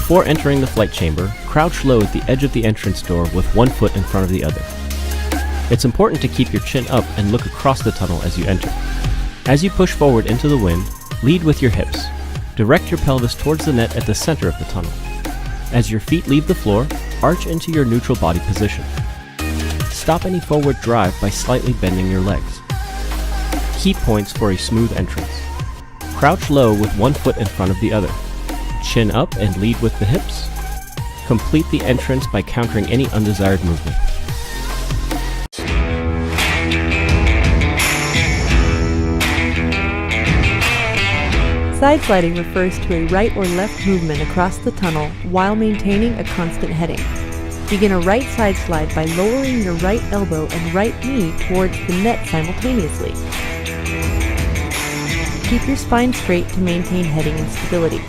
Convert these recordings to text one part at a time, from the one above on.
Before entering the flight chamber, crouch low at the edge of the entrance door with one foot in front of the other. It's important to keep your chin up and look across the tunnel as you enter. As you push forward into the wind, lead with your hips. Direct your pelvis towards the net at the center of the tunnel. As your feet leave the floor, arch into your neutral body position. Stop any forward drive by slightly bending your legs. Key points for a smooth entrance. Crouch low with one foot in front of the other. Chin up and lead with the hips. Complete the entrance by countering any undesired movement. Side sliding refers to a right or left movement across the tunnel while maintaining a constant heading. Begin a right side slide by lowering your right elbow and right knee towards the net simultaneously. Keep your spine straight to maintain heading and stability.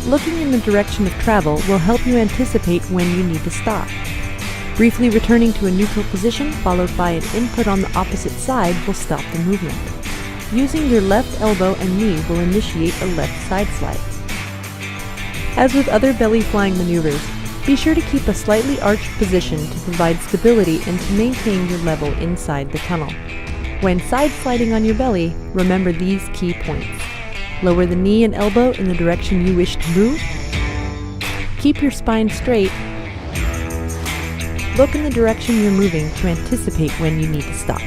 Looking in the direction of travel will help you anticipate when you need to stop. Briefly returning to a neutral position followed by an input on the opposite side will stop the movement. Using your left elbow and knee will initiate a left side slide. As with other belly flying maneuvers, be sure to keep a slightly arched position to provide stability and to maintain your level inside the tunnel. When side sliding on your belly, remember these key points. Lower the knee and elbow in the direction you wish to move. Keep your spine straight. Look in the direction you're moving to anticipate when you need to stop.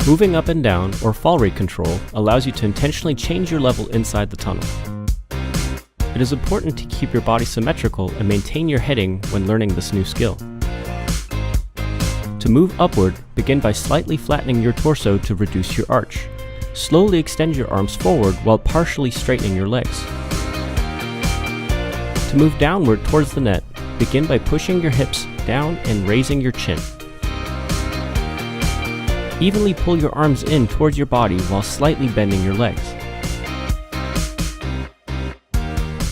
Moving up and down, or fall rate control, allows you to intentionally change your level inside the tunnel. It is important to keep your body symmetrical and maintain your heading when learning this new skill. To move upward, begin by slightly flattening your torso to reduce your arch. Slowly extend your arms forward while partially straightening your legs. To move downward towards the net, begin by pushing your hips down and raising your chin. Evenly pull your arms in towards your body while slightly bending your legs.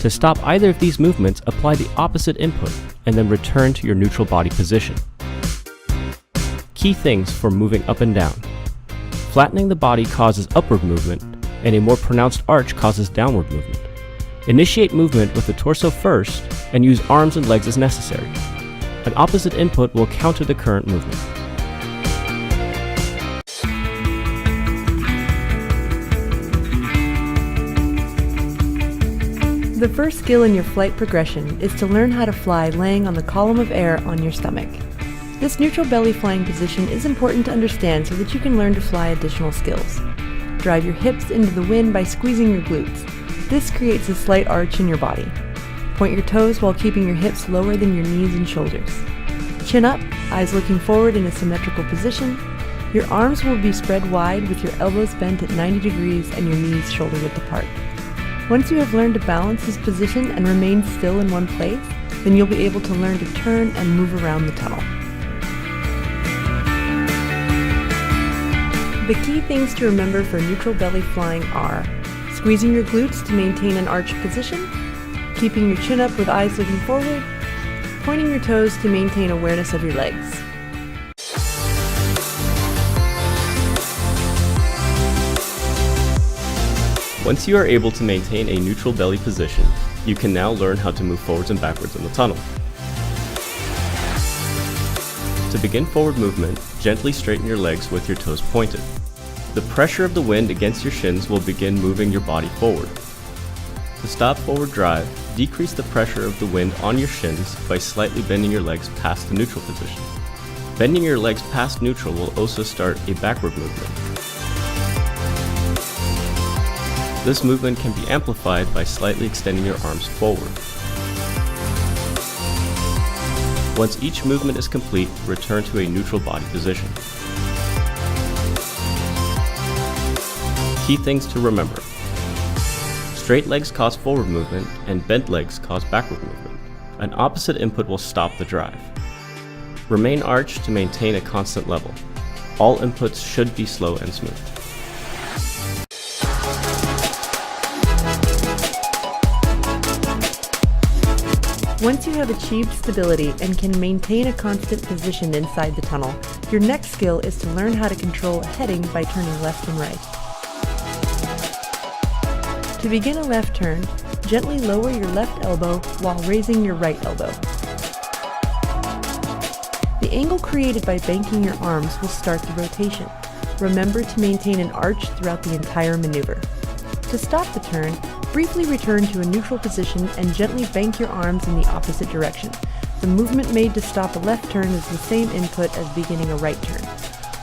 To stop either of these movements, apply the opposite input and then return to your neutral body position. Key things for moving up and down. Flattening the body causes upward movement, and a more pronounced arch causes downward movement. Initiate movement with the torso first and use arms and legs as necessary. An opposite input will counter the current movement. The first skill in your flight progression is to learn how to fly laying on the column of air on your stomach. This neutral belly flying position is important to understand so that you can learn to fly additional skills. Drive your hips into the wind by squeezing your glutes. This creates a slight arch in your body. Point your toes while keeping your hips lower than your knees and shoulders. Chin up, eyes looking forward in a symmetrical position. Your arms will be spread wide with your elbows bent at 90 degrees and your knees shoulder width apart. Once you have learned to balance this position and remain still in one place, then you'll be able to learn to turn and move around the tunnel. The key things to remember for neutral belly flying are squeezing your glutes to maintain an arched position, keeping your chin up with eyes looking forward, pointing your toes to maintain awareness of your legs. Once you are able to maintain a neutral belly position, you can now learn how to move forwards and backwards in the tunnel. To begin forward movement, gently straighten your legs with your toes pointed. The pressure of the wind against your shins will begin moving your body forward. To stop forward drive, decrease the pressure of the wind on your shins by slightly bending your legs past the neutral position. Bending your legs past neutral will also start a backward movement. This movement can be amplified by slightly extending your arms forward. Once each movement is complete, return to a neutral body position. Key things to remember. Straight legs cause forward movement and bent legs cause backward movement. An opposite input will stop the drive. Remain arched to maintain a constant level. All inputs should be slow and smooth. Once you have achieved stability and can maintain a constant position inside the tunnel, your next skill is to learn how to control heading by turning left and right. To begin a left turn, gently lower your left elbow while raising your right elbow. The angle created by banking your arms will start the rotation. Remember to maintain an arch throughout the entire maneuver. To stop the turn, briefly return to a neutral position and gently bank your arms in the opposite direction. The movement made to stop a left turn is the same input as beginning a right turn.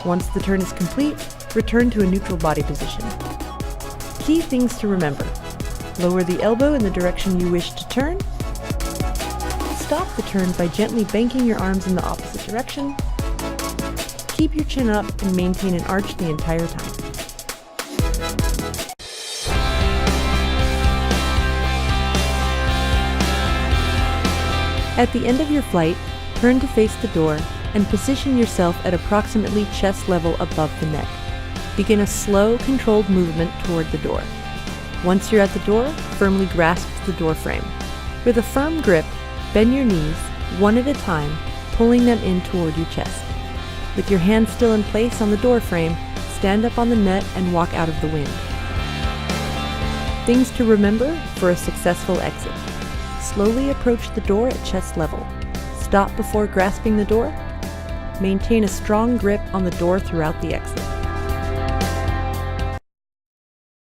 Once the turn is complete, return to a neutral body position. Key things to remember: lower the elbow in the direction you wish to turn. Stop the turn by gently banking your arms in the opposite direction. Keep your chin up and maintain an arch the entire time. At the end of your flight, turn to face the door and position yourself at approximately chest level above the neck. Begin a slow, controlled movement toward the door. Once you're at the door, firmly grasp the door frame. With a firm grip, bend your knees, one at a time, pulling them in toward your chest. With your hands still in place on the door frame, stand up on the net and walk out of the wind. Things to remember for a successful exit: slowly approach the door at chest level. Stop before grasping the door. Maintain a strong grip on the door throughout the exit.